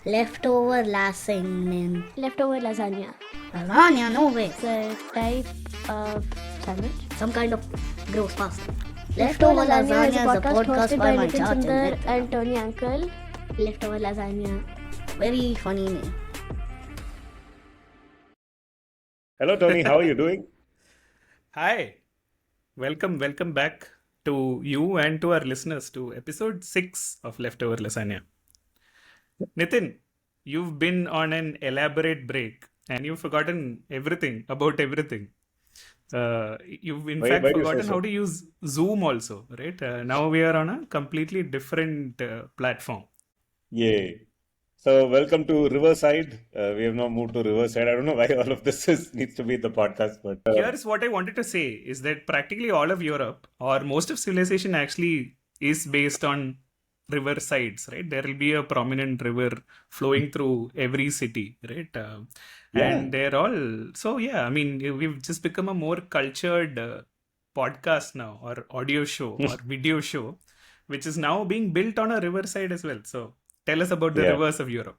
Leftover lasagna. Leftover lasagna. Lasagna? No way. It's a type of sandwich. Some kind of gross pasta. Leftover lasagna is a podcast hosted by my Nitin church Sundar and Tony Uncle. Leftover lasagna. Very funny name. Hello, Tony. How are you doing? Hi, welcome back to you and to our listeners to episode 6 of Leftover Lasagna. Nitin, you've been on an elaborate break and you've forgotten everything about everything. You've in fact why do you say forgotten so? how to use Zoom also, right? Now we are on a completely different platform. Yay. So, welcome to Riverside. We have now moved to Riverside. I don't know why all of this needs to be the podcast, but Here's what I wanted to say is that practically all of Europe or most of civilization actually is based on river sides, right? There will be a prominent river flowing through every city, right? Yeah. And they're all, so yeah, I mean, we've just become a more cultured podcast now, or audio show, or video show, which is now being built on a riverside as well. So tell us about the Yeah. rivers of Europe.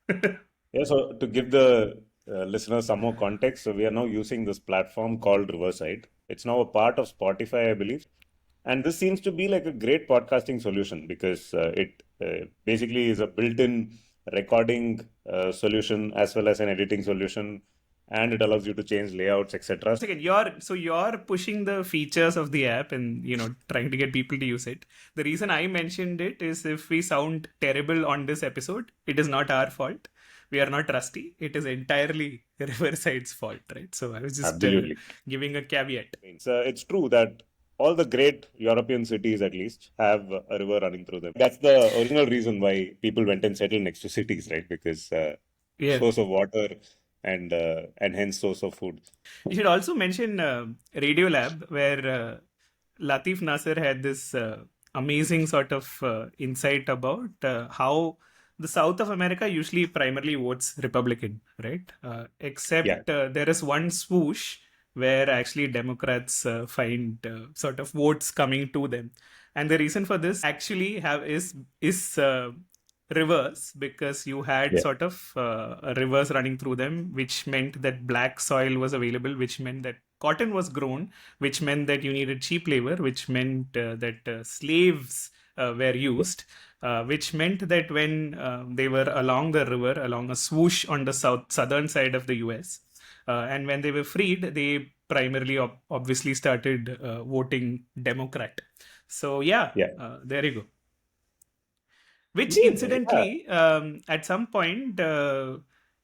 Yeah, so to give the listeners some more context, so we are now using this platform called Riverside. It's now a part of Spotify, I believe. And this seems to be like a great podcasting solution because it basically is a built-in recording solution as well as an editing solution, and it allows you to change layouts, etc. Second, you're pushing the features of the app and trying to get people to use it. The reason I mentioned it is if we sound terrible on this episode, it is not our fault. We are not rusty. It is entirely Riverside's fault, right? So I was just Absolutely. giving a caveat. It's true that all the great European cities, at least, have a river running through them. That's the original reason why people went and settled next to cities, right? Because Yeah. source of water and hence source of food. You should also mention Radiolab, where Latif Nasser had this amazing sort of insight about how the South of America usually primarily votes Republican, right? Except there is one swoosh where actually Democrats find sort of votes coming to them. And the reason for this actually is rivers, because you had sort of rivers running through them, which meant that black soil was available, which meant that cotton was grown, which meant that you needed cheap labor, which meant that slaves were used, which meant that when they were along the river, along a swoosh on the southern side of the US, and when they were freed, they primarily obviously started voting Democrat. So there you go. Which incidentally, at some point,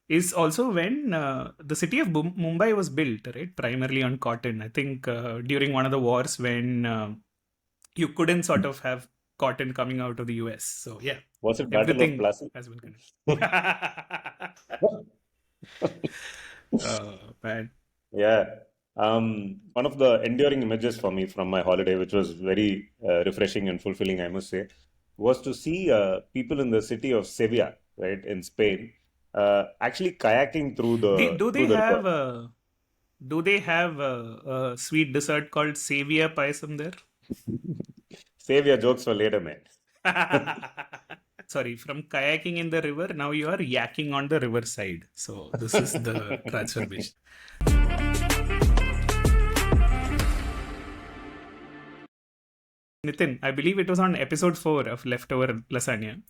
is also when the city of Mumbai was built, right? Primarily on cotton. I think during one of the wars when you couldn't sort of have cotton coming out of the US. So yeah. Was it Battle of Plaza? Has been oh, man. Yeah. One of the enduring images for me from my holiday, which was very refreshing and fulfilling, I must say, was to see people in the city of Sevilla, right, in Spain, actually kayaking through the. Do they have a sweet dessert called Sevilla paisam there? Sevilla jokes for later, man. Sorry, from kayaking in the river, now you are yakking on the riverside. So this is the transformation. Nitin, I believe it was on episode 4 of Leftover Lasagna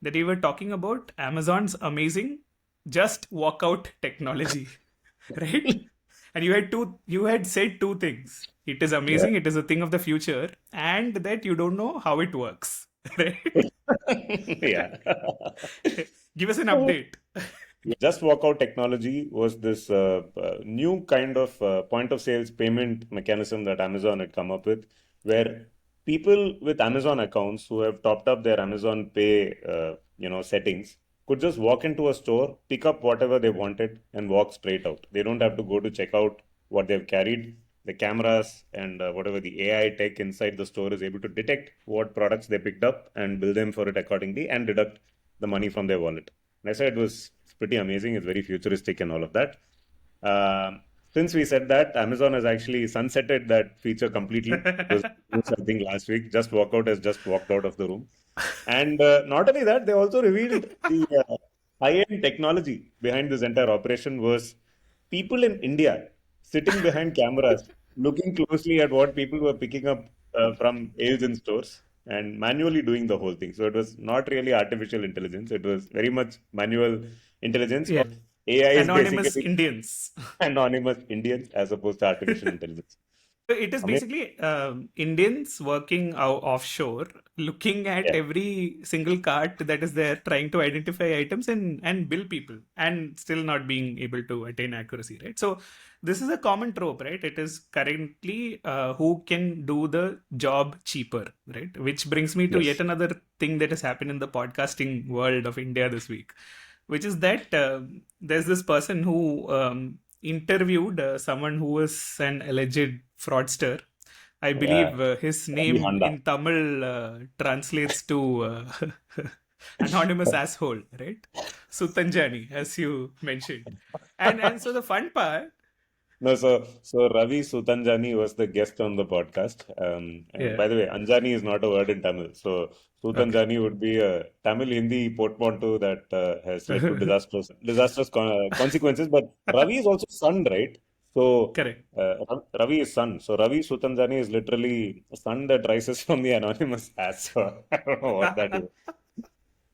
that we were talking about Amazon's amazing just walk out technology, right? And you had said two things. It is amazing, it is a thing of the future, and that you don't know how it works, right? Yeah. Give us an update. Just walkout technology was this new kind of point of sales payment mechanism that Amazon had come up with, where people with Amazon accounts who have topped up their Amazon Pay, settings could just walk into a store, pick up whatever they wanted, and walk straight out. They don't have to go to check out what they've carried. The cameras and whatever the AI tech inside the store is able to detect what products they picked up and bill them for it accordingly and deduct the money from their wallet. And I said it's pretty amazing. It's very futuristic and all of that. Since we said that, Amazon has actually sunsetted that feature completely. It was something last week. Just Walkout has just walked out of the room. And not only that, they also revealed high-end technology behind this entire operation was people in India sitting behind cameras, looking closely at what people were picking up from aisles in stores and manually doing the whole thing. So it was not really artificial intelligence. It was very much manual intelligence. Yeah. Or AI is Anonymous basically Indians. anonymous Indians as opposed to artificial intelligence. It is basically Indians working offshore, looking at Yeah. every single cart that is there, trying to identify items and bill people, and still not being able to attain accuracy, right? So this is a common trope, right? It is currently who can do the job cheaper, right? Which brings me to Yes. yet another thing that has happened in the podcasting world of India this week, which is that there's this person who interviewed someone who was an alleged fraudster. I believe his Ravi name Handa. in Tamil translates to anonymous asshole, right? Sutanjani, as you mentioned. And so the fun part, No, so Ravi Sutanjani was the guest on the podcast. And yeah, by the way, Anjani is not a word in Tamil. So okay. Sutanjani would be a Tamil Hindi portmanteau that has led to disastrous consequences. But Ravi is also son, right? So Correct. Ravi is son. So Ravi Sutanjani is literally a son that rises from the anonymous ass. So I don't know what that is.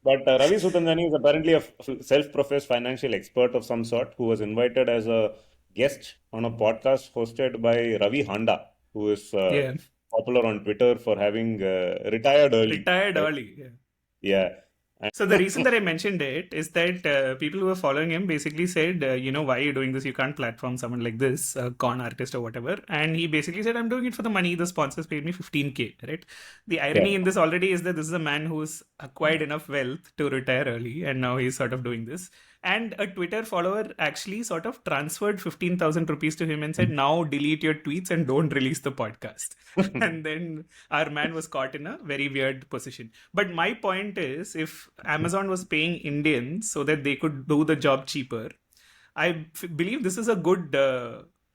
But Ravi Sutanjani is apparently a self-professed financial expert of some sort who was invited as a guest on a podcast hosted by Ravi Handa, who is Yeah, popular on Twitter for having retired early. retired Right? early. Yeah. Yeah. So the reason that I mentioned it is that people who were following him basically said, why are you doing this? You can't platform someone like this, a con artist or whatever. And he basically said, I'm doing it for the money. The sponsors paid me 15K, right? The irony Yeah. in this already is that this is a man who's acquired enough wealth to retire early, and now he's sort of doing this. And a Twitter follower actually sort of transferred 15,000 rupees to him and said, now delete your tweets and don't release the podcast. And then our man was caught in a very weird position. But my point is, if Amazon was paying Indians so that they could do the job cheaper, I believe this is a good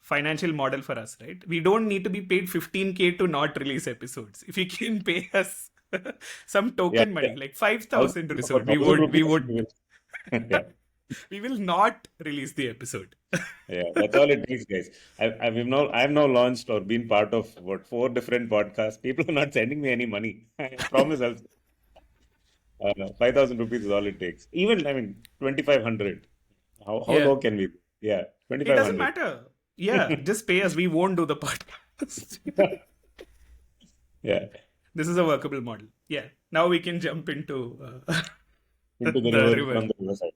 financial model for us, right? We don't need to be paid 15K to not release episodes. If you can pay us some token Yeah. money, like 5,000 For episode, 1,000 we rupees, would, yeah. we will not release the episode. Yeah, that's all it takes, guys. I've now launched or been part of 4 different podcasts. People are not sending me any money. I promise I'll 5,000 rupees is all it takes. Even, I mean, 2,500. How Yeah. low can we be? Yeah, It doesn't 2,500. matter. Yeah, just pay us. We won't do the podcast. Yeah, This is a workable model. Yeah. Now we can jump into into the the river river. from the riverside.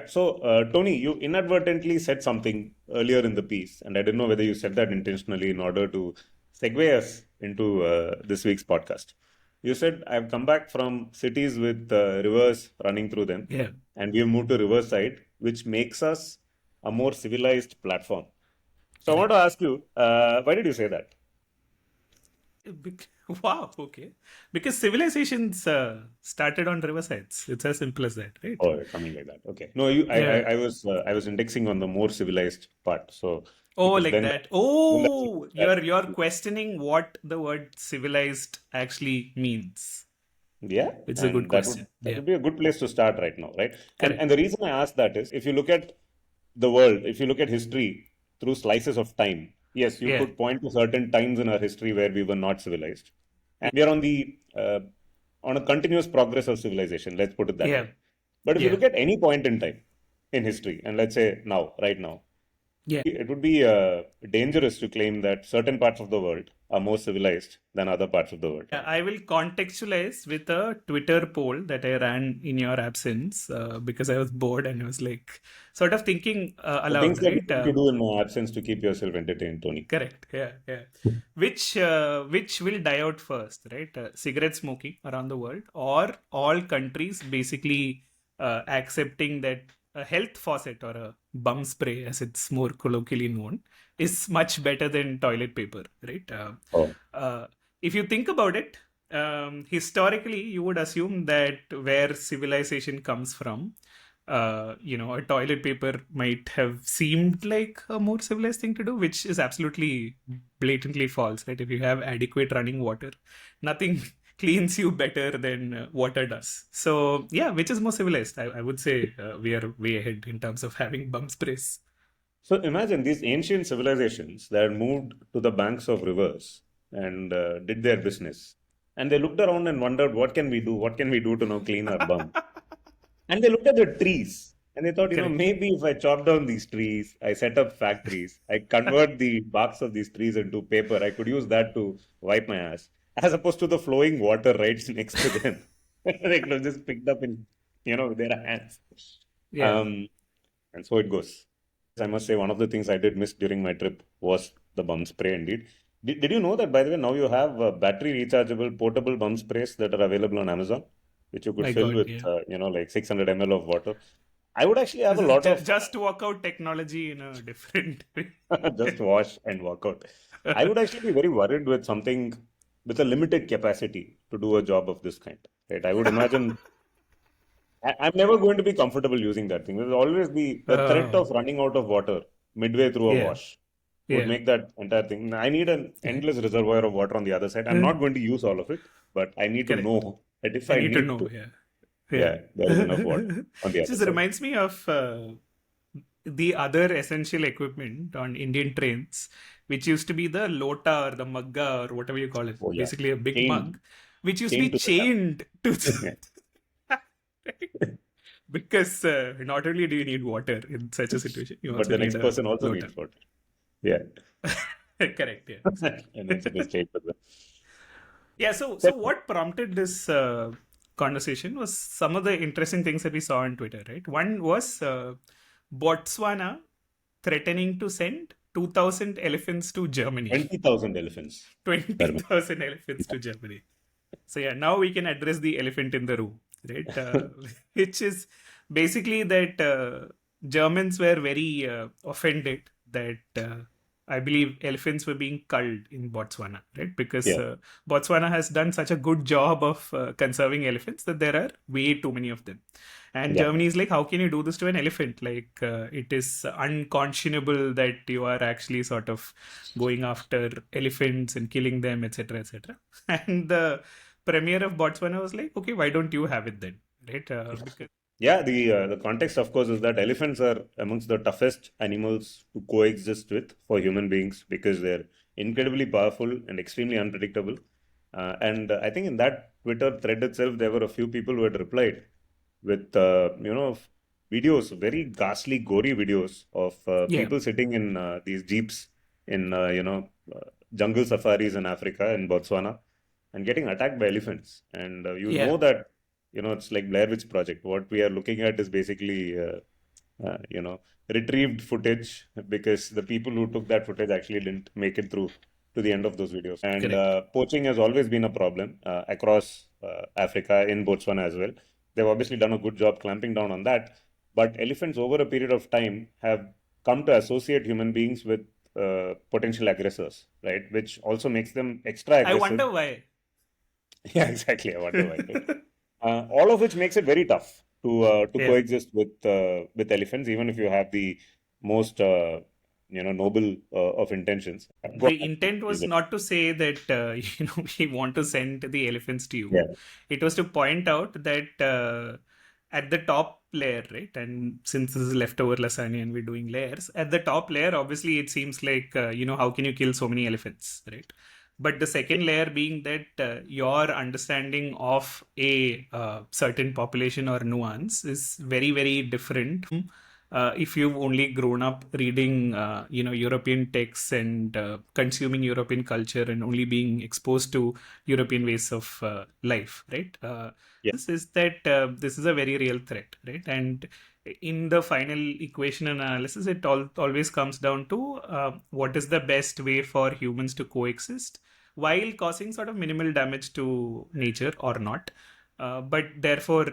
So, Tony, you inadvertently said something earlier in the piece, and I didn't know whether you said that intentionally in order to segue us into this week's podcast. You said, I've come back from cities with rivers running through them, Yeah. and we've moved to riverside, which makes us a more civilized platform. So, I want to ask you, why did you say that? Wow. Okay. Because civilizations started on riversides. It's as simple as that, right? Oh, something like that. Okay. No, Yeah. I was indexing on the more civilized part. So, Oh, because like then that. that Oh, that you're questioning what the word civilized actually means. yeah, It's a good and question. that Yeah. would be a good place to start right now, right? And Correct. the reason I ask that is if you look at the world, if you look at history through slices of time, yes, you Yeah. could point to certain times in our history where we were not civilized, and we are on a continuous progress of civilization. Let's put it that Yeah. way. But if you Yeah. look at any point in time in history, and let's say now, right now, Yeah. it would be dangerous to claim that certain parts of the world are more civilized than other parts of the world. Yeah, I will contextualize with a Twitter poll that I ran in your absence because I was bored and I was like sort of thinking The aloud, things that you right? need to do in my absence to keep yourself entertained, Tony. Correct. Yeah, yeah. Which will die out first, right? Cigarette smoking around the world, or all countries basically accepting that a health faucet or a bum spray, as it's more colloquially known, is much better than toilet paper, right? Oh, If you think about it, historically, you would assume that where civilization comes from, a toilet paper might have seemed like a more civilized thing to do, which is absolutely blatantly false, right? If you have adequate running water, nothing cleans you better than water does. So yeah, which is more civilized? I would say we are way ahead in terms of having bum sprays. So imagine these ancient civilizations that had moved to the banks of rivers and did their business. And they looked around and wondered, what can we do? What can we do to now clean our bum? And they looked at the trees and they thought, Correct. maybe if I chop down these trees, I set up factories, I convert the barks of these trees into paper, I could use that to wipe my ass, as opposed to the flowing water right next to them. They could have just picked up in, with their hands. Yeah. And so it goes. I must say, one of the things I did miss during my trip was the bum spray indeed. Did you know that, by the way, now you have battery rechargeable portable bum sprays that are available on Amazon, which you could My fill God, with, yeah. like 600 ml of water? I would actually have This a is lot of just workout technology in a different way. just wash and walk out. I would actually be very worried with something with a limited capacity to do a job of this kind. Right? I would imagine I'm never going to be comfortable using that thing. There's always the threat of running out of water midway through a Yeah, wash would yeah, make that entire thing. I need an yeah. endless reservoir of water on the other side. I'm not going to use all of it, but I need to Correct. know that if I I need to need know. to, Yeah, yeah, there is enough water yeah. on the other This side. reminds me of the other essential equipment on Indian trains, which used to be the lota or the mugga or whatever you call it, Oh yeah, basically a big chained, mug, which used to be chained to the tap. chained to Yeah. because not only do you need water in such a situation, you But also the need next a person also lota. needs water. Yeah, Correct. Yeah, exactly. and then it is chained to the. Yeah, so what prompted this conversation was some of the interesting things that we saw on Twitter, right? One was Botswana threatening to send 2,000 elephants to Germany. 20,000 elephants. 20,000 elephants to Germany. So yeah, now we can address the elephant in the room, right? Which is basically that Germans were very offended that I believe elephants were being culled in Botswana, right? Because Yeah. Botswana has done such a good job of conserving elephants that there are way too many of them. And Yeah. Germany is like, how can you do this to an elephant? Like, it is unconscionable that you are actually sort of going after elephants and killing them, etc., etc. And the premier of Botswana was like, okay, why don't you have it then, right? Because Yeah, the context, of course, is that elephants are amongst the toughest animals to coexist with for human beings because they're incredibly powerful and extremely unpredictable. And I think in that Twitter thread itself, there were a few people who had replied with videos, very ghastly, gory videos of yeah, people sitting in these jeeps in jungle safaris in Africa, in Botswana, and getting attacked by elephants. And you yeah. know that it's like Blair Witch Project. What we are looking at is basically, retrieved footage because the people who took that footage actually didn't make it through to the end of those videos. And Correct. poaching has always been a problem across Africa, in Botswana as well. They've obviously done a good job clamping down on that. But elephants, over a period of time, have come to associate human beings with potential aggressors, right? Which also makes them extra I aggressive. wonder why. Yeah, exactly. I wonder why. Right? All of which makes it very tough to Yeah. coexist with elephants, even if you have the most noble of intentions. The intent was not to say that we want to send the elephants to you. Yeah. It was to point out that at the top layer, right? And since this is leftover lasagna and we're doing layers, at the top layer, obviously it seems like how can you kill so many elephants, right? But the second layer being that your understanding of a certain population or nuance is very, very different. If you've only grown up reading, European texts and consuming European culture and only being exposed to European ways of life, right? Yeah. This is that this is a very real threat, right? And in the final equation analysis, it always comes down to what is the best way for humans to coexist while causing sort of minimal damage to nature or not. But therefore,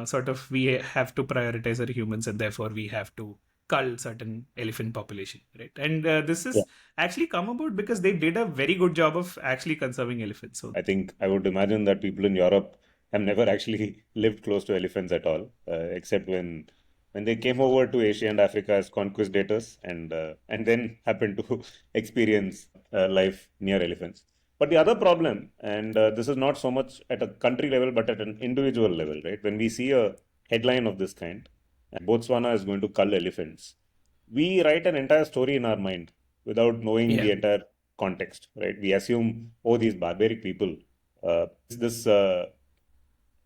sort of we have to prioritize our humans and therefore we have to cull certain elephant population, right? And this is actually come about because they did a very good job of actually conserving elephants. So I think I would imagine that people in Europe have never actually lived close to elephants at all, except when they came over to Asia and Africa as conquistadors and then happened to experience life near elephants. But the other problem, and this is not so much at a country level, but at an individual level, right? When we see a headline of this kind, Botswana is going to cull elephants, we write an entire story in our mind without knowing Yeah. the entire context, right? We assume, oh, these barbaric people, this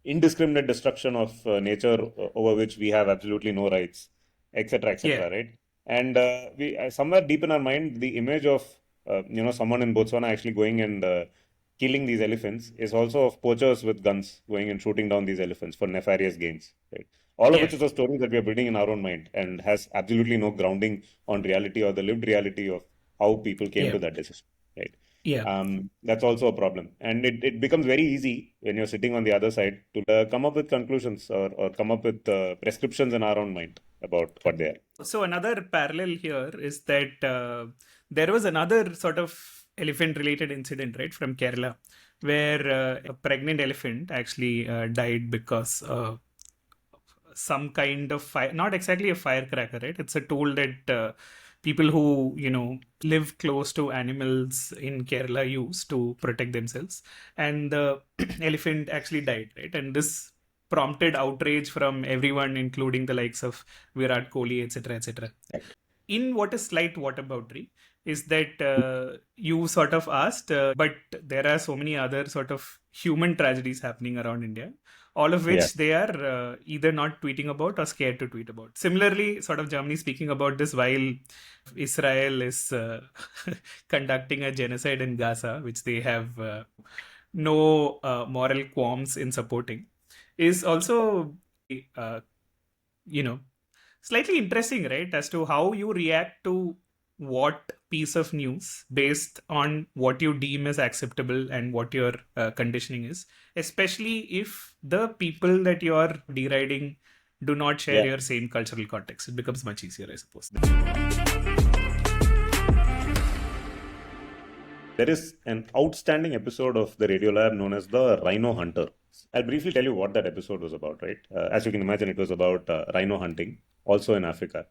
indiscriminate destruction of nature over which we have absolutely no rights, etc., Yeah. right? And we somewhere deep in our mind, the image of someone in Botswana actually going and killing these elephants is also of poachers with guns going and shooting down these elephants for nefarious gains, right? All of Yeah. which is a story that we are building in our own mind and has absolutely no grounding on reality or the lived reality of how people came Yeah. to that decision, right? Yeah. That's also a problem. And it becomes very easy when you're sitting on the other side to come up with conclusions or come up with prescriptions in our own mind about what they are. So another parallel here is that there was another sort of elephant-related incident, right, from Kerala, where a pregnant elephant actually died because some kind of fire, not exactly a firecracker, right? It's a tool that people who live close to animals in Kerala use to protect themselves, and the elephant actually died, right? And this prompted outrage from everyone, including the likes of Virat Kohli, etc., etc. In what is slight whataboutery is that you sort of asked, but there are so many other sort of human tragedies happening around India, all of which they are either not tweeting about or scared to tweet about. Similarly, sort of Germany speaking about this while Israel is conducting a genocide in Gaza, which they have no moral qualms in supporting, is also, slightly interesting, right? As to how you react to what piece of news based on what you deem as acceptable and what your conditioning is, especially if the people that you are deriding do not share your same cultural context. It becomes much easier, I suppose. There is an outstanding episode of the Radio Lab known as the Rhino Hunter. I'll briefly tell you what that episode was about, right? As you can imagine, it was about rhino hunting, also in Africa.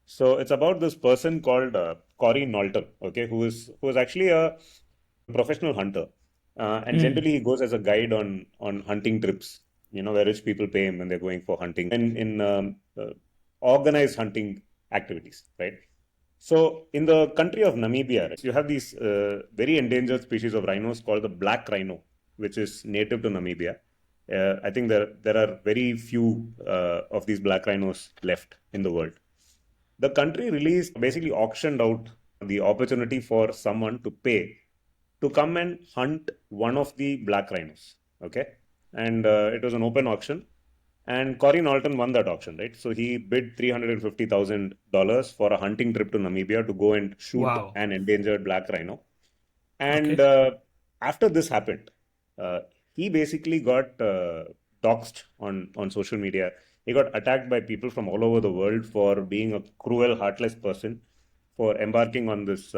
So it's about this person called Corey Nolter, okay, who is actually a professional hunter, and generally he goes as a guide on hunting trips, where rich people pay him when they're going for hunting and in organized hunting activities, right? So in the country of Namibia, you have these very endangered species of rhinos called the black rhino, which is native to Namibia. I think there are very few of these black rhinos left in the world. The country basically auctioned out the opportunity for someone to pay to come and hunt one of the black rhinos. Okay. And it was an open auction. And Corey Norton won that auction, right? So he bid $350,000 for a hunting trip to Namibia to go and shoot an endangered black rhino. And after this happened, he basically got doxxed on social media. He got attacked by people from all over the world for being a cruel, heartless person, for embarking on this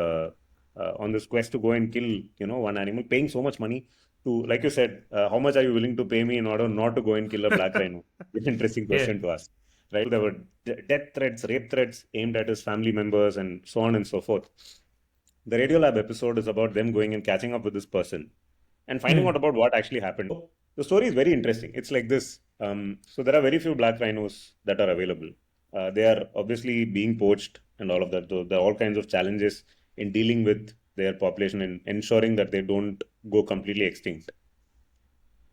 quest to go and kill, one animal, paying so much money to, like you said, how much are you willing to pay me in order not to go and kill a black rhino? It's an interesting question to ask, right? There were death threats, rape threats aimed at his family members, and so on and so forth. The Radiolab episode is about them going and catching up with this person and finding out about what actually happened. The story is very interesting. It's like this. So there are very few black rhinos that are available. They are obviously being poached and all of that. So there are all kinds of challenges in dealing with their population and ensuring that they don't go completely extinct.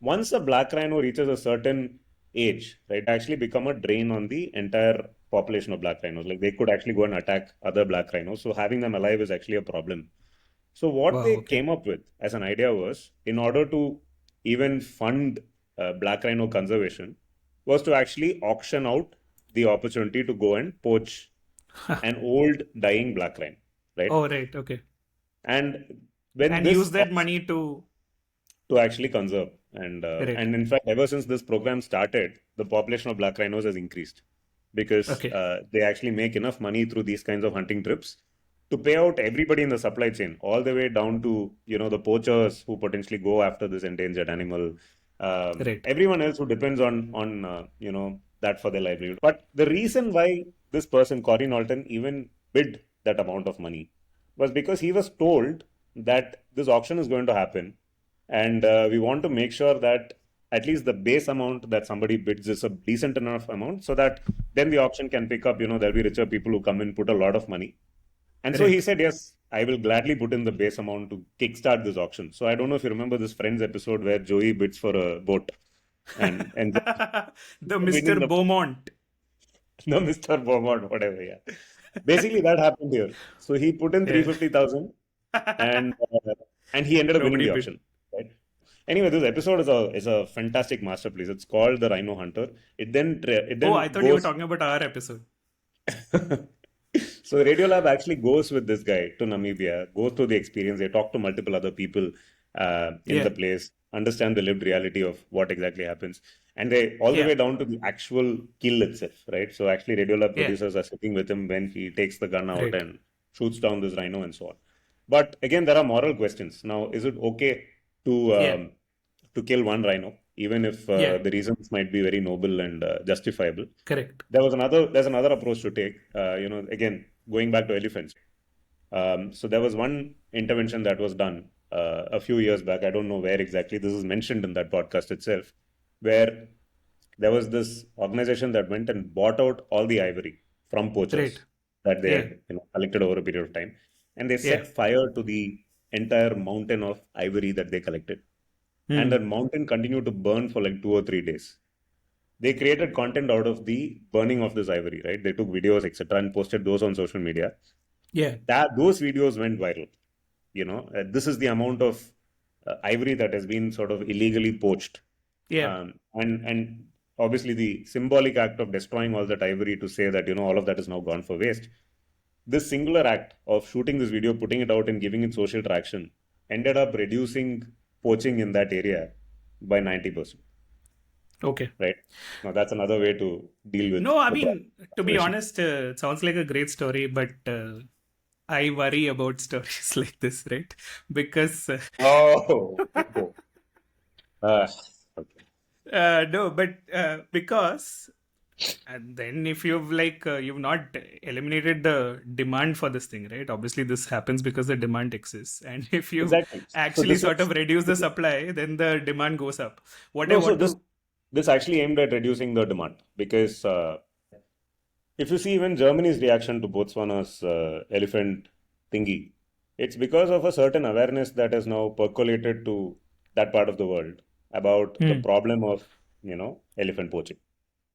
Once a black rhino reaches a certain age, right, actually become a drain on the entire population of black rhinos. Like they could actually go and attack other black rhinos. So having them alive is actually a problem. So what they came up with as an idea was, in order to even fund black rhino conservation, was to actually auction out the opportunity to go and poach an old dying black rhino, right? Oh, right. Okay. And when and use that money to actually conserve. And in fact, ever since this program started, the population of black rhinos has increased because they actually make enough money through these kinds of hunting trips to pay out everybody in the supply chain, all the way down to, the poachers who potentially go after this endangered animal, everyone else who depends on that for their livelihood. But the reason why this person, Corey Norton, even bid that amount of money was because he was told that this auction is going to happen, and we want to make sure that at least the base amount that somebody bids is a decent enough amount, so that then the auction can pick up. There'll be richer people who come in, put a lot of money, and so he said, yes, I will gladly put in the base amount to kickstart this auction. So I don't know if you remember this Friends episode where Joey bids for a boat, and The Mr. Beaumont. no, Mr. Beaumont, whatever, yeah. Basically, that happened here. So he put in 350,000, and he ended up winning the auction. Right? Anyway, this episode is a fantastic masterpiece. It's called The Rhino Hunter. It then I thought you were talking about our episode. So Radiolab actually goes with this guy to Namibia, goes through the experience. They talk to multiple other people in the place, understand the lived reality of what exactly happens, and they all the way down to the actual kill itself, right? So actually, Radiolab producers are sitting with him when he takes the gun out and shoots down this rhino and so on. But again, there are moral questions. Now, is it okay to kill one rhino, even if the reasons might be very noble and justifiable? Correct. There's another approach to take. Again, going back to elephants. So there was one intervention that was done a few years back. I don't know where exactly. This is mentioned in that podcast itself, where there was this organization that went and bought out all the ivory from poachers that they had collected over a period of time, and they set fire to the entire mountain of ivory that they collected, and that mountain continued to burn for like 2 or 3 days. They created content out of the burning of this ivory, right? They took videos, etc., and posted those on social media. Those videos went viral. This is the amount of ivory that has been sort of illegally poached. And obviously the symbolic act of destroying all that ivory to say that, all of that is now gone for waste. This singular act of shooting this video, putting it out and giving it social traction ended up reducing poaching in that area by 90%. Okay. Right. Now that's another way to deal with. No, I mean, to be honest, it sounds like a great story, but I worry about stories like this, right? Because no, but because and then if you've you've not eliminated the demand for this thing, right? Obviously, this happens because the demand exists, and if you actually sort of reduce the supply, then the demand goes up. This actually aimed at reducing the demand, because if you see even Germany's reaction to Botswana's elephant thingy, it's because of a certain awareness that has now percolated to that part of the world about the problem of, elephant poaching.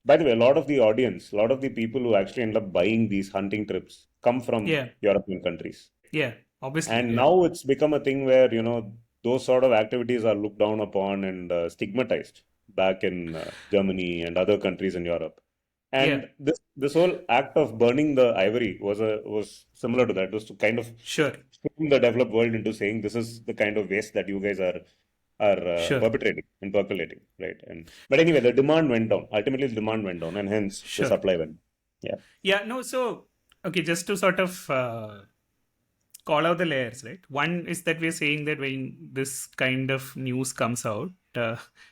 By the way, a lot of the audience, a lot of the people who actually end up buying these hunting trips come from European countries. Yeah, obviously. And now it's become a thing where, those sort of activities are looked down upon and stigmatized back in Germany and other countries in Europe. And this whole act of burning the ivory was similar to that. It was to kind of shame the developed world into saying this is the kind of waste that you guys are perpetrating and percolating, right? But anyway, the demand went down. Ultimately, the demand went down, and hence the supply went down. So okay, just to sort of call out the layers, right? One is that we're saying that when this kind of news comes out,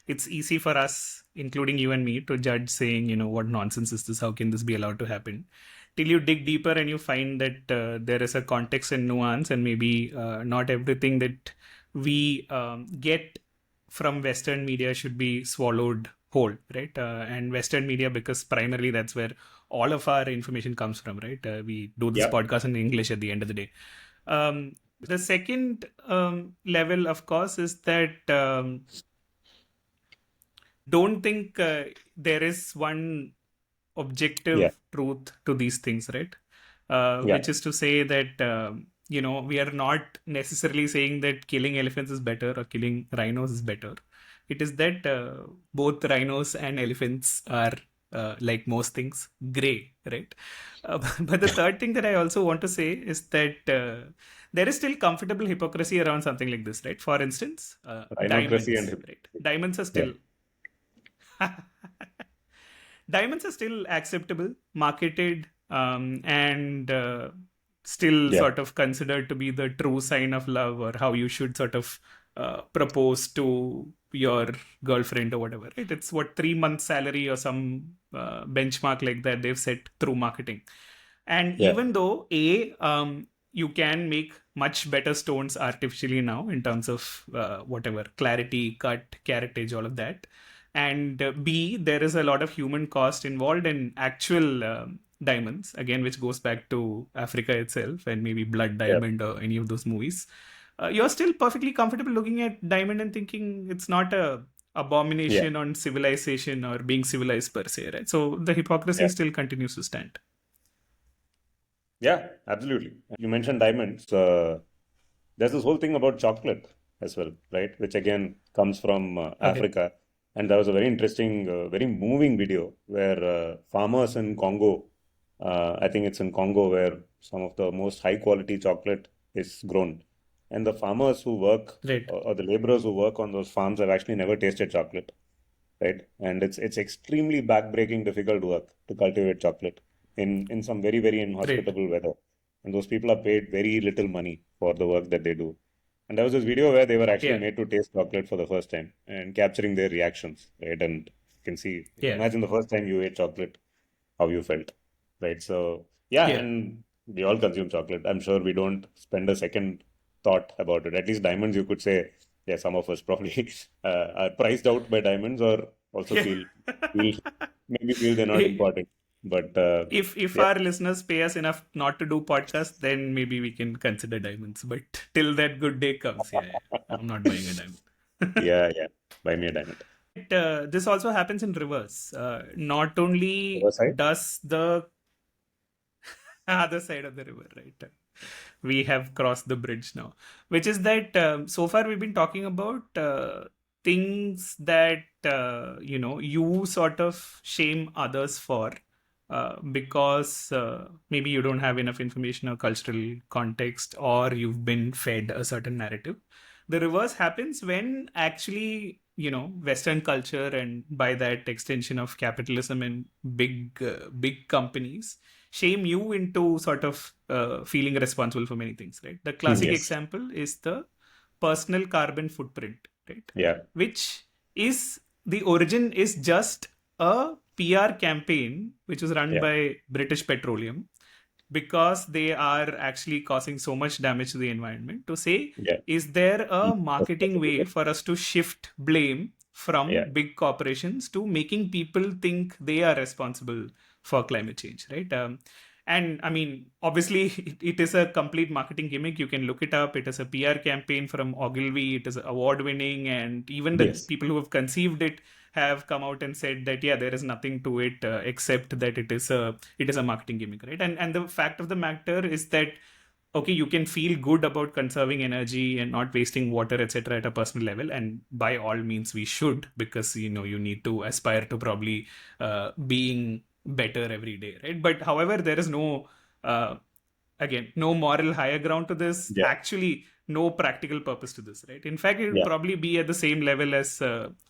it's easy for us, including you and me, to judge saying, what nonsense is this? How can this be allowed to happen? Till you dig deeper and you find that there is a context and nuance, and maybe not everything that we get from Western media should be swallowed whole, right? And Western media, because primarily that's where all of our information comes from, right? We do this podcast in English at the end of the day. The second level, of course, is that don't think there is one objective truth to these things, right? Which is to say that, we are not necessarily saying that killing elephants is better or killing rhinos is better. It is that both rhinos and elephants are, like most things, grey, right? But the third thing that I also want to say is that there is still comfortable hypocrisy around something like this, right? For instance, diamonds, right? Diamonds are still diamonds are still acceptable, marketed, and still sort of considered to be the true sign of love, or how you should sort of propose to your girlfriend or whatever, right? It's 3 months salary or some benchmark like that they've set through marketing. And even though you can make much better stones artificially now in terms of whatever clarity, cut, caratage, all of that. And B, there is a lot of human cost involved in actual diamonds, again, which goes back to Africa itself and maybe Blood Yeah. Diamond or any of those movies. You're still perfectly comfortable looking at diamond and thinking it's not a abomination on civilization or being civilized per se, right? So the hypocrisy Yeah. still continues to stand. Yeah, absolutely. You mentioned diamonds. There's this whole thing about chocolate as well, right? Which again comes from Africa. And there was a very interesting, very moving video where farmers in Congo, I think it's in Congo, where some of the most high quality chocolate is grown. And the farmers who work, Right. or the laborers who work on those farms, have actually never tasted chocolate, right? And it's extremely backbreaking, difficult work to cultivate chocolate in some very, very inhospitable weather. And those people are paid very little money for the work that they do. And there was this video where they were actually made to taste chocolate for the first time and capturing their reactions, right? And you can see, imagine the first time you ate chocolate, how you felt, right? So, and we all consume chocolate. I'm sure we don't spend a second thought about it. At least diamonds, you could say, yeah, some of us probably are priced out by diamonds or also feel maybe feel they're not important. But if our listeners pay us enough not to do podcasts, then maybe we can consider diamonds. But till that good day comes, I'm not buying a diamond. yeah, buy me a diamond. This also happens in rivers. Not only does the other side of the river, right? We have crossed the bridge now, which is that so far we've been talking about things that you sort of shame others for because maybe you don't have enough information or cultural context, or you've been fed a certain narrative. The reverse happens when actually Western culture, and by that extension of capitalism and big companies, shame you into sort of feeling responsible for many things, right? The classic example is the personal carbon footprint, right? Yeah. Which is, the origin is just a PR campaign which was run by British Petroleum, because they are actually causing so much damage to the environment, to say, is there a marketing way for us to shift blame from big corporations to making people think they are responsible for climate change, right? And I mean, obviously, it is a complete marketing gimmick. You can look it up. It is a PR campaign from Ogilvy. It is award-winning, and even the people who have conceived it have come out and said that there is nothing to it except that it is a marketing gimmick, right? And the fact of the matter is that, okay, you can feel good about conserving energy and not wasting water, etc., at a personal level, and by all means we should, because you need to aspire to probably being better every day, right? But however, there is no moral higher ground to this. Actually, no practical purpose to this, right? In fact, it would probably be at the same level as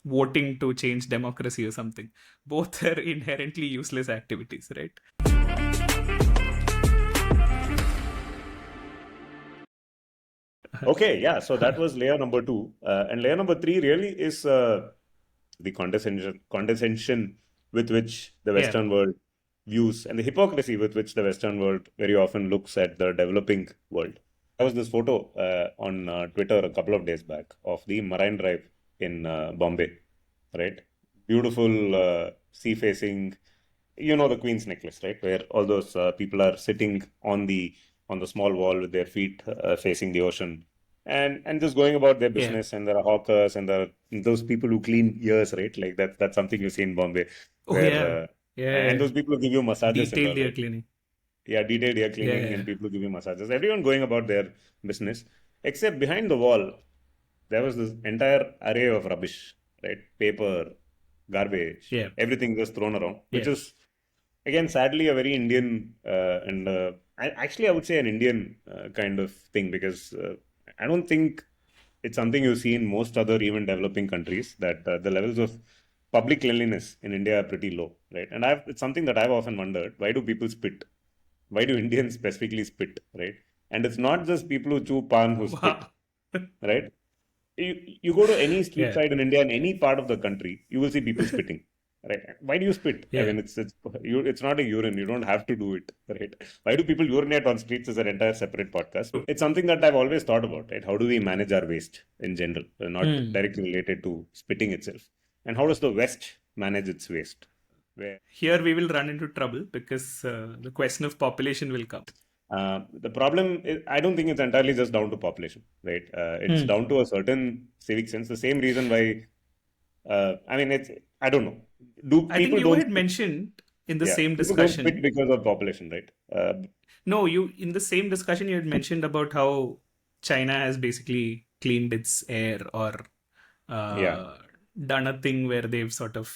voting to change democracy or something. Both are inherently useless activities, right? Okay, so that was layer number 2. And layer number 3 really is the condescension with which the Western world views, and the hypocrisy with which the Western world very often looks at the developing world. There was this photo on Twitter a couple of days back of the Marine Drive in Bombay, right? Beautiful sea-facing, the Queen's Necklace, right? Where all those people are sitting on the small wall with their feet facing the ocean, and just going about their business. And there are hawkers, and there are those people who clean ears, right? Like that's something you see in Bombay. And those people who give you massages. Detailed ear cleaning. Detailed ear cleaning, and people give you massages. Everyone going about their business, except behind the wall, there was this entire array of rubbish, right? Paper, garbage, everything was thrown around, which is, again, sadly, a very Indian I would say an Indian kind of thing, because I don't think it's something you see in most other even developing countries, that the levels of public cleanliness in India are pretty low, right? And it's something that I've often wondered: why do people spit? Why do Indians specifically spit, right? And it's not just people who chew pan who spit, right? You go to any street side in India, in any part of the country, you will see people spitting, right? Why do you spit? I Yeah. mean, it's not a urine. You don't have to do it, right? Why do people urinate on streets is an entire separate podcast. It's something that I've always thought about, right? How do we manage our waste in general, not directly related to spitting itself? And how does the West manage its waste? Where Here we will run into trouble because the question of population will come. the problem is, I don't think it's entirely just down to population, right? It's down to a certain civic sense. The same reason why, I mean, I don't know. I think People you don't had spit? mentioned in the Yeah, same people don't spit discussion. because of population, right? No, you in the same discussion you had mentioned about how China has basically cleaned its air or Yeah, done a thing where they've sort of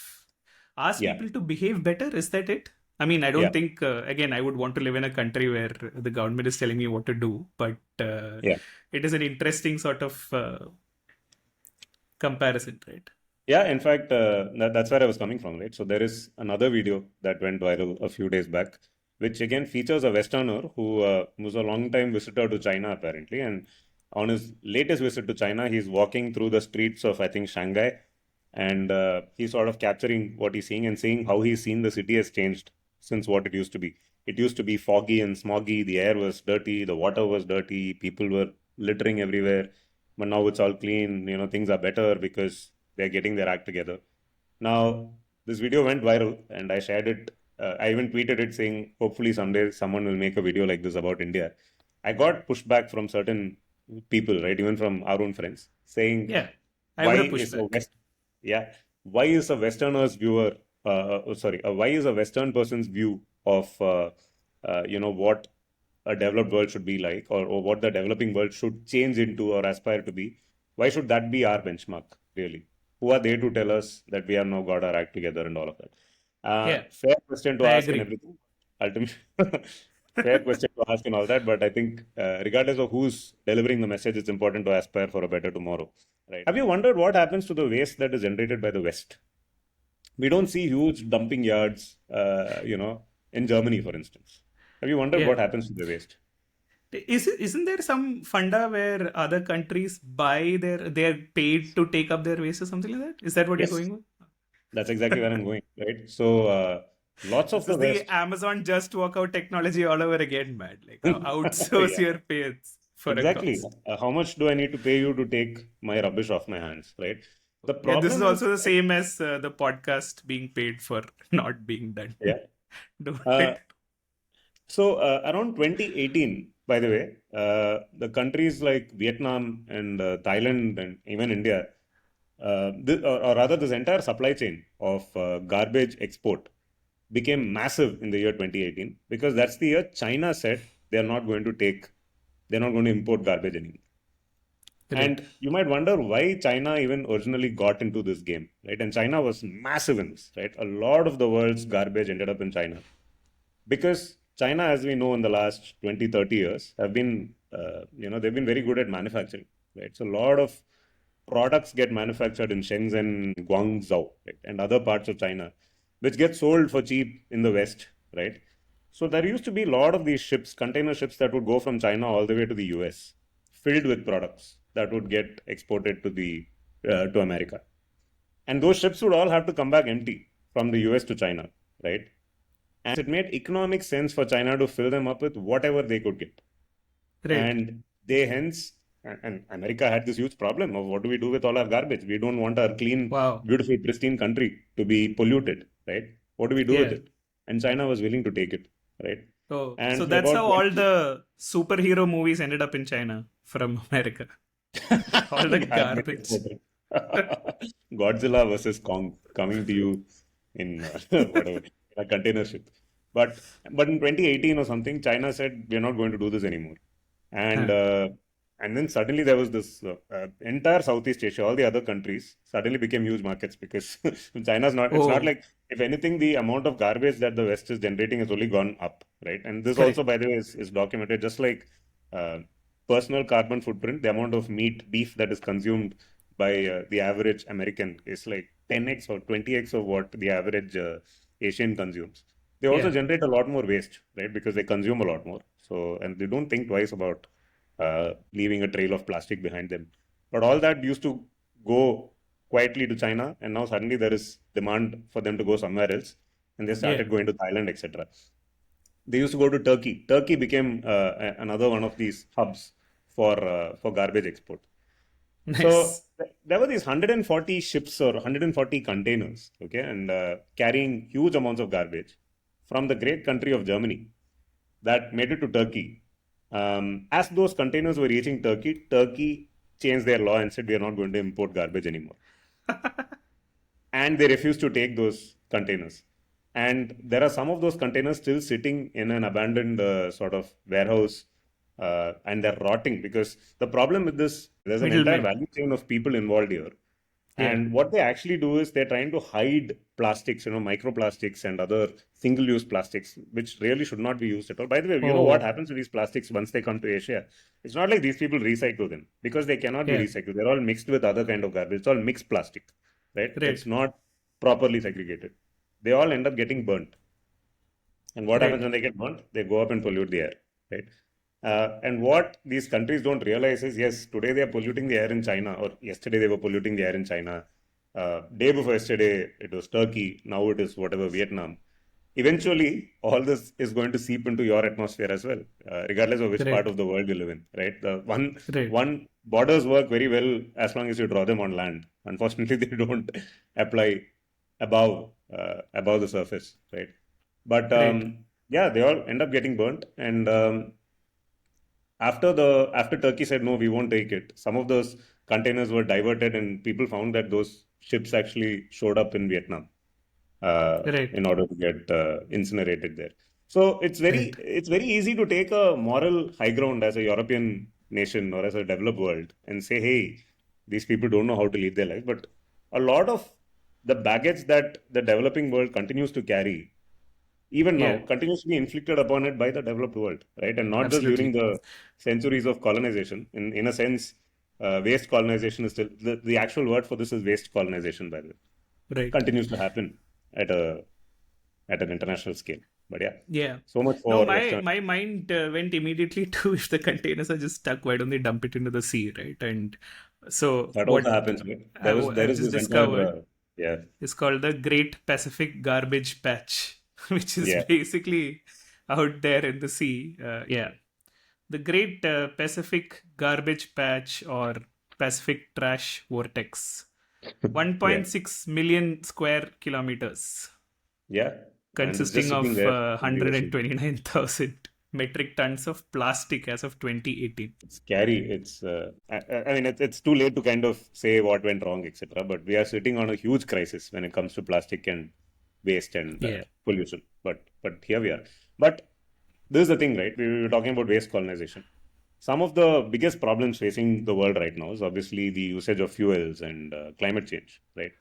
asked yeah, people to behave better. Is that it? I mean, I yeah, don't think, again, I would want to live in a country where the government is telling me what to do, but yeah. it is an interesting sort of comparison, right? Yeah, in fact, that's where I was coming from, right? So there is another video that went viral a few days back, which again features a Westerner who was a long time visitor to China apparently, and on his latest visit to China, he's walking through the streets of I think Shanghai, and he's sort of capturing what he's seeing and seeing how he's seen the city has changed since what it used to be. It used to be foggy and smoggy, the air was dirty, the water was dirty, people were littering everywhere, but now it's all clean. Things are better because they're getting their act together. Now, this video went viral and I shared it. I even tweeted it saying, hopefully someday someone will make a video like this about India. I got pushback from certain people, right, even from our own friends, saying, Yeah, I why would have pushed is a back. yeah, why is a Westerner's viewer, why is a Western person's view of, what a developed world should be like, or what the developing world should change into or aspire to be? Why should that be our benchmark, really? Who are they to tell us that we have now got our act together and all of that? Yeah, Fair question to I ask and agree. everything. Ultimately, fair question to ask and all that. But I think, regardless of who's delivering the message, it's important to aspire for a better tomorrow. Right? Have you wondered what happens to the waste that is generated by the West? We don't see huge dumping yards, in Germany, for instance. Have you wondered Yeah. what happens to the waste? Isn't there some funda where other countries they're paid to take up their waste or something like that? Is that what you're Yes, going with? that's exactly where I'm going. Right. So, lots of This the is the West. Amazon just workout technology all over again, man. Like outsource Yeah, your pays for a exactly. cost. How much do I need to pay you to take my rubbish off my hands? Right. The Yeah, this is problem is, also the same as the podcast being paid for not being done. yeah. Don't Uh, it? So around 2018, by the way, the countries like Vietnam and Thailand and even India, or rather this entire supply chain of garbage export became massive in the year 2018 because that's the year China said they're not going to import garbage anymore. Right. And you might wonder why China even originally got into this game, right? And China was massive in this, right? A lot of the world's garbage ended up in China because China, as we know in the last 20, 30 years, they've been very good at manufacturing, right? So a lot of products get manufactured in Shenzhen, Guangzhou, right, and other parts of China, which get sold for cheap in the West, right? So there used to be a lot of these ships, container ships that would go from China all the way to the US, filled with products that would get exported to America. And those ships would all have to come back empty from the US to China, right? And it made economic sense for China to fill them up with whatever they could get. Right. And they hence, and America had this huge problem of what do we do with all our garbage? We don't want our clean, Wow. beautiful, pristine country to be polluted, right? What do we do with Yeah. it? And China was willing to take it, right? So And for that's about how all 20, the superhero movies ended up in China from America. All the garbage garbage. exporter. Godzilla versus Kong coming to you in whatever, in a container ship. But in 2018 or something, China said we're not going to do this anymore, and Huh. uh, and then suddenly there was this entire Southeast Asia, all the other countries suddenly became huge markets because China's not. It's not Oh, like if anything, the amount of garbage that the West is generating has only gone up, right? And this also, correct. by the way, is documented. Just like uh, personal carbon footprint, the amount of beef that is consumed by the average American is like 10x or 20x of what the average Asian consumes. They also Yeah. generate a lot more waste, right? Because they consume a lot more. So, and they don't think twice about leaving a trail of plastic behind them. But all that used to go quietly to China, and now suddenly there is demand for them to go somewhere else, and they started going to Thailand, etc. They used to go to Turkey. Turkey became another one of these hubs for garbage export. So Nice. there were these 140 ships or 140 containers, okay, and carrying huge amounts of garbage from the great country of Germany that made it to Turkey. As those containers were reaching Turkey, Turkey changed their law and said, we are not going to import garbage anymore. And they refused to take those containers. And there are some of those containers still sitting in an abandoned sort of warehouse, and they're rotting because the problem with this, there's an entire Middlemen. value chain of people involved here. Yeah. And what they actually do is they're trying to hide plastics, microplastics and other single-use plastics, which really should not be used at all. By the way, you know what Oh, happens to these plastics once they come to Asia? It's not like these people recycle them because they cannot be yeah. recycled. They're all mixed with other kind of garbage. It's all mixed plastic, right? It's Right. not properly segregated. They all end up getting burnt. And what happens Right. when they get burnt? They go up and pollute the air, right? And what these countries don't realize is, yes, today they are polluting the air in China, or yesterday they were polluting the air in China. Day before yesterday, it was Turkey. Now it is whatever, Vietnam. Eventually, all this is going to seep into your atmosphere as well, regardless of which part Right. of the world you live in, right? The Right. one borders work very well as long as you draw them on land. Unfortunately, they don't apply above the surface, right? But Right. yeah, they all end up getting burnt. And after Turkey said no, we won't take it, some of those containers were diverted, and people found that those ships actually showed up in Vietnam Right. in order to get incinerated there. So Right. it's very easy to take a moral high ground as a European nation or as a developed world and say, hey, these people don't know how to lead their life. But a lot of the baggage that the developing world continues to carry, even now, Yeah. continues to be inflicted upon it by the developed world, right? And not just during Absolutely. the centuries of colonization. In a sense, waste colonization is still the actual word for this is waste colonization, by the way. Right. Continues to happen at an international scale. But yeah, Yeah. so much No, for my mind went immediately to if the containers are just stuck, why don't they dump it into the sea, right? And so that what also happens. Right? There I've is just this entire discovered yeah, is called the Great Pacific Garbage Patch, which is yeah. basically out there in the sea. Yeah. The Great Pacific Garbage Patch or Pacific Trash Vortex. Yeah, 1.6 million square kilometers, yeah, and it's just consisting sitting of there in the ocean. 129,000 metric tons of plastic as of 2018. It's scary. I mean, it's too late to kind of say what went wrong, etc. But we are sitting on a huge crisis when it comes to plastic and waste and Yeah. pollution. But here we are. But this is the thing, right? We were talking about waste colonization. Some of the biggest problems facing the world right now is obviously the usage of fuels and climate change, right?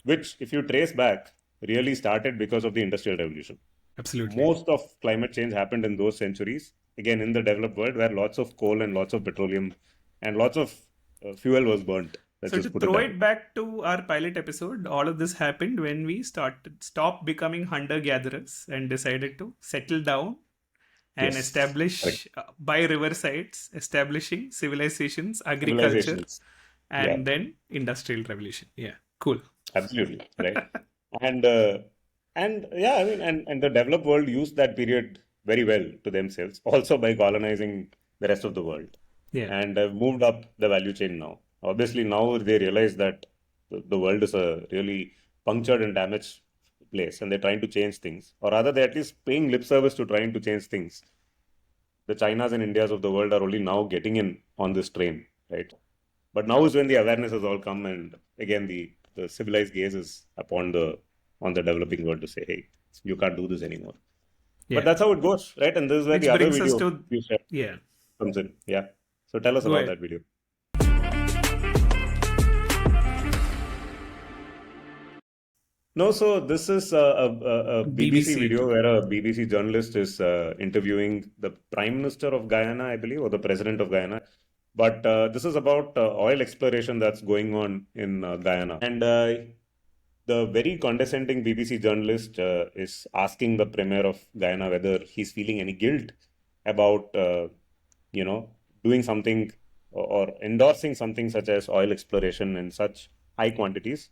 Which, if you trace back, really started because of the Industrial Revolution. Absolutely. Most of climate change happened in those centuries, again, in the developed world, where lots of coal and lots of petroleum and lots of fuel was burnt. Let's So to just put it throw that way. it back to our pilot episode, all of this happened when we stopped becoming hunter gatherers and decided to settle down and Yes, correct. establish by riversides, establishing civilizations, agriculture, Civilizations. Yeah, and then industrial revolution. Yeah, cool. absolutely, right. And yeah, I mean, and the developed world used that period very well to themselves, also by colonizing the rest of the world, Yeah, and have moved up the value chain now. Obviously, now they realize that the world is a really punctured and damaged place, and they're trying to change things, or rather, they're at least paying lip service to trying to change things. The Chinas and Indias of the world are only now getting in on this train, right? But now is when the awareness has all come, and again the civilized gaze is upon the on the developing world to say, hey, you can't do this anymore. But yeah. that's how it goes, right? And this is where the Which other brings us video to, you shared yeah, comes in. Yeah. So tell us go about ahead. that video. No, so this is a BBC BBC. video where a BBC journalist is interviewing the Prime Minister of Guyana, I believe, or the President of Guyana. But this is about oil exploration that's going on in Guyana. And the very condescending BBC journalist is asking the Premier of Guyana whether he's feeling any guilt about, doing something or endorsing something such as oil exploration in such high quantities,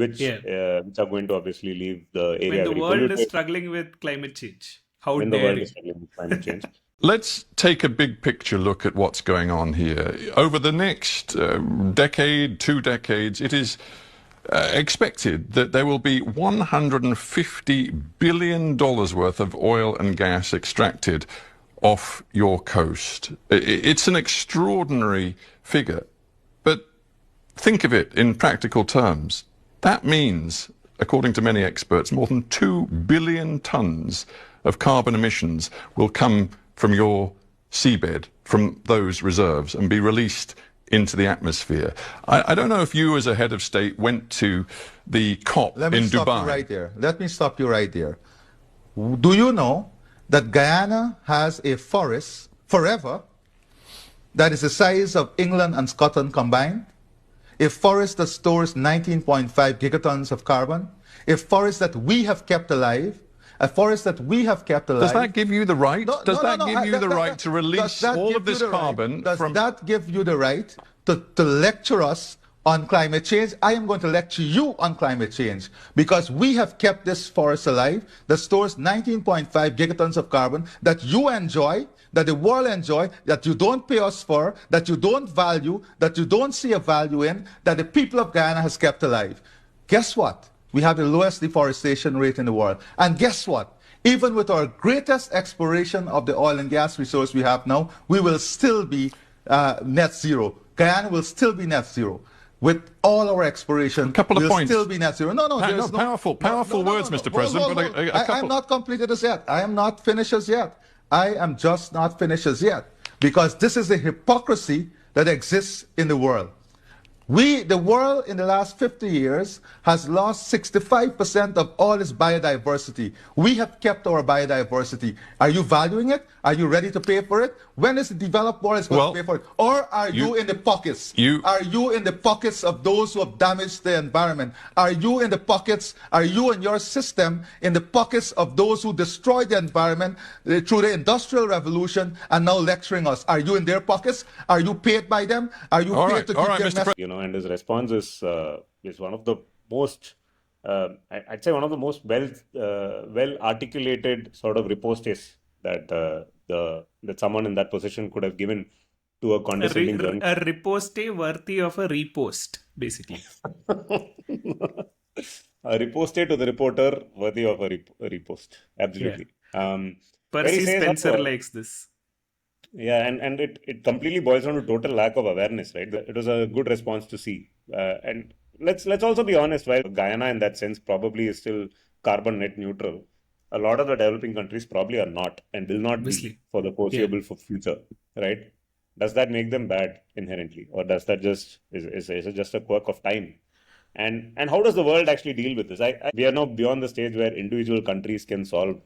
which Yeah. which are going to obviously leave the When area the very world is polluted struggling with climate change, how when the dare world is you? struggling with climate change. Let's take a big picture look at what's going on here. Over the next decade, 2 decades, it is expected that there will be $150 billion worth of oil and gas extracted off your coast. It's an extraordinary figure, but think of it in practical terms. That means, according to many experts, more than 2 billion tons of carbon emissions will come from your seabed, from those reserves, and be released into the atmosphere. I don't know if you, as a head of state, went to the COP Let me in stop Dubai. you right there. Let me stop you right there. Do you know that Guyana has a forest forever that is the size of England and Scotland combined? A forest that stores 19.5 gigatons of carbon, a forest that we have kept alive, a forest that we have kept alive. Does that give you the right? No, Does no, that no, give you the right that- to does release that all give of you this the right- carbon Does from... that give you the right to lecture us on climate change? I am going to lecture you on climate change because we have kept this forest alive that stores 19.5 gigatons of carbon that you enjoy, that the world enjoy, that you don't pay us for, that you don't value, that you don't see a value in, that the people of Guyana has kept alive. Guess what? We have the lowest deforestation rate in the world. And guess what? Even with our greatest exploration of the oil and gas resource we have now, we will still be net zero. Guyana will still be net zero. With all our exploration, A couple of we'll points. still be net zero. There's powerful words, Mr. President, but a I couple... am not completed as yet. I am not finished as yet. I am just not finished as yet. Because this is the hypocrisy that exists in the world. The world in the last 50 years has lost 65% of all its biodiversity. We have kept our biodiversity. Are you valuing it? Are you ready to pay for it? When is the developed world going to pay for it? Or are you in the pockets? Are you in the pockets of those who have damaged the environment? Are you in the pockets, are you and your system in the pockets of those who destroyed the environment through the Industrial Revolution and now lecturing us? Are you in their pockets? Are you paid by them? Are you paid to keep their message? And his response is one of the most, I'd say, one of the most well articulated sort of ripostes that someone in that position could have given to a condescending journalist. A riposte worthy of a repost, basically. A riposte to the reporter worthy of a repost. Absolutely. Yeah. Percy Spencer likes this. Yeah, and it completely boils down to total lack of awareness, right? It was a good response to see. And let's also be honest, while Guyana in that sense probably is still carbon net neutral, a lot of the developing countries probably are not and will not be for the foreseeable future, right? Does that make them bad inherently? Or does that just, is it just a quirk of time? And how does the world actually deal with this? We are now beyond the stage where individual countries can solve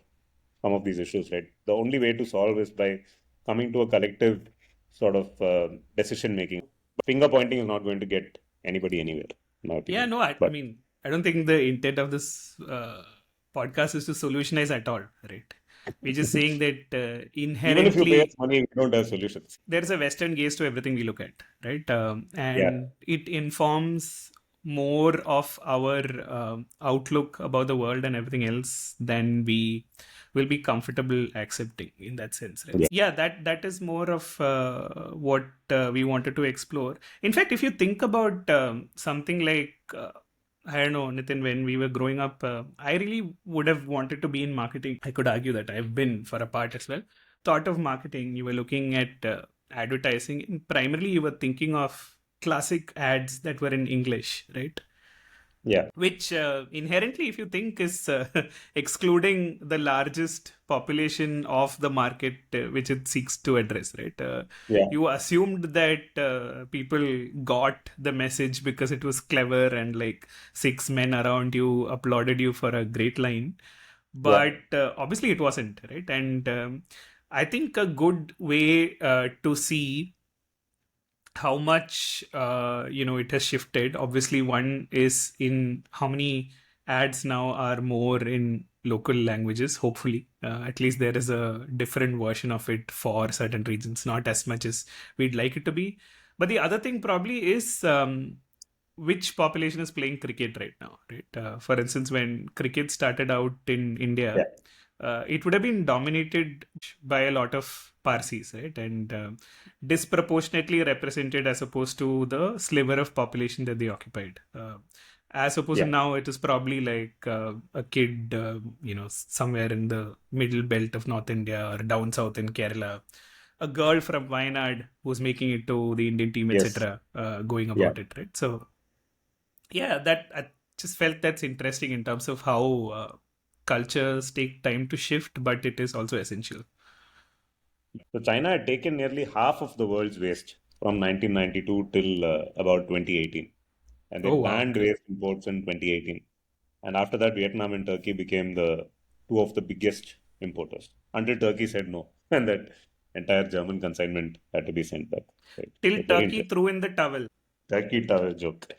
some of these issues, right? The only way to solve is by coming to a collective sort of decision making. Finger pointing is not going to get anybody anywhere. Yeah, no, I mean, I don't think the intent of this podcast is to solutionize at all, right? We're just saying that inherently... Even if you pay us money, we don't have solutions. There's a Western gaze to everything we look at, right? And it informs more of our outlook about the world and everything else than we will be comfortable accepting in that sense, right? Yeah, that is more of what we wanted to explore. In fact, if you think about something like, I don't know, Nitin, when we were growing up, I really would have wanted to be in marketing. I could argue that I've been for a part as well. Thought of marketing, you were looking at advertising, and primarily you were thinking of classic ads that were in English, right? Yeah. Which inherently, if you think, is excluding the largest population of the market which it seeks to address, right? You assumed that people got the message because it was clever and like 6 men around you applauded you for a great line. But obviously it wasn't, right? And I think a good way to see how much it has shifted. Obviously, one is in how many ads now are more in local languages. Hopefully, at least there is a different version of it for certain regions, not as much as we'd like it to be. But the other thing probably is which population is playing cricket right now, right? For instance, when cricket started out in India, it would have been dominated by a lot of Parsis, right? And disproportionately represented as opposed to the sliver of population that they occupied. As opposed to now, it is probably like a kid, somewhere in the middle belt of North India or down south in Kerala. A girl from Wayanad who's making it to the Indian team, etc., going about it, right? So, that I just felt that's interesting in terms of how cultures take time to shift, but it is also essential. So China had taken nearly half of the world's waste from 1992 till about 2018. And they banned waste imports in 2018. And after that, Vietnam and Turkey became the two of the biggest importers. Until Turkey said no. And that entire German consignment had to be sent back. Right? Till Turkey threw in the towel. Turkey towel joke.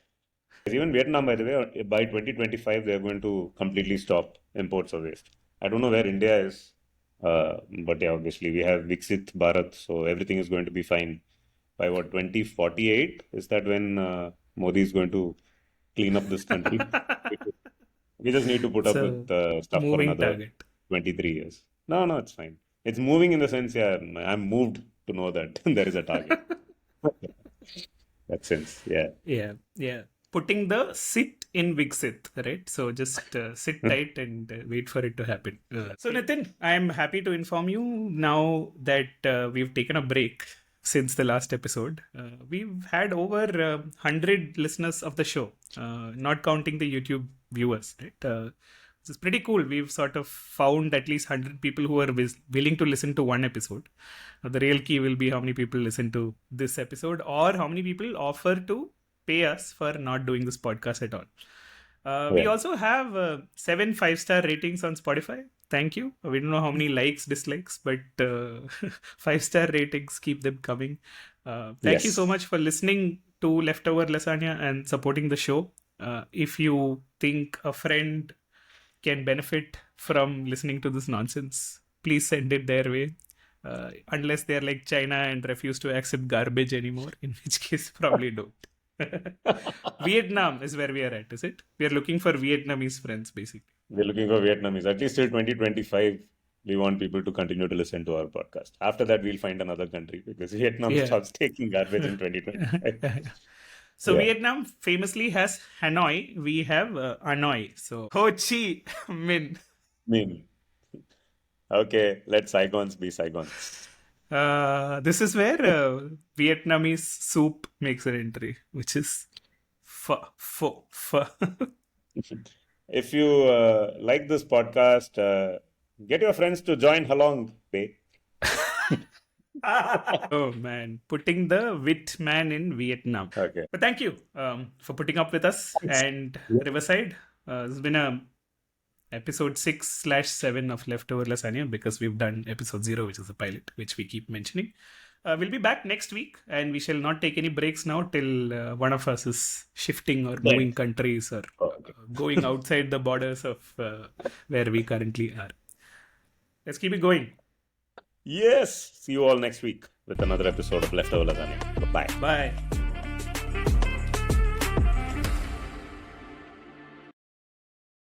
Even Vietnam, by the way, by 2025, they're going to completely stop imports of waste. I don't know where India is. But yeah, obviously, we have Viksit Bharat. So everything is going to be fine. By 2048? Is that when Modi is going to clean up this country? We just need to put up with stuff for another 23 years. No, it's fine. It's moving in the sense, I'm moved to know that there is a target. That sense, Yeah. Putting the sit in Viksit, right? So just sit tight and wait for it to happen. So Nitin, I'm happy to inform you now that we've taken a break since the last episode. We've had over 100 listeners of the show, not counting the YouTube viewers, right? It's pretty cool. We've sort of found at least 100 people who are willing to listen to one episode. The real key will be how many people listen to this episode or how many people offer to pay us for not doing this podcast at all. We also have 7 5-star ratings on Spotify. Thank you. We don't know how many likes, dislikes, but 5-star ratings, keep them coming. Thank you so much for listening to Leftover Lasagna and supporting the show. If you think a friend can benefit from listening to this nonsense, please send it their way. Unless they're like China and refuse to accept garbage anymore, in which case probably don't. Vietnam is where we are at, is it? We are looking for Vietnamese friends, basically. We're looking for Vietnamese. At least till 2025, we want people to continue to listen to our podcast. After that, we'll find another country because Vietnam stops taking garbage in 2025. So Vietnam famously has Hanoi. We have Hanoi. So Ho Chi Minh. Okay, let Saigons be Saigons. This is where Vietnamese soup makes an entry, which is pho. If you like this podcast, get your friends to join along, babe. Oh man, putting the wit man in Vietnam. Okay. But thank you for putting up with us. And Riverside, this has been episode 6/7 of Leftover Lasagna because we've done episode 0, which is the pilot, which we keep mentioning. We'll be back next week and we shall not take any breaks now till one of us is shifting or moving countries or going outside the borders of where we currently are. Let's keep it going. Yes. See you all next week with another episode of Leftover Lasagna. Bye. Bye.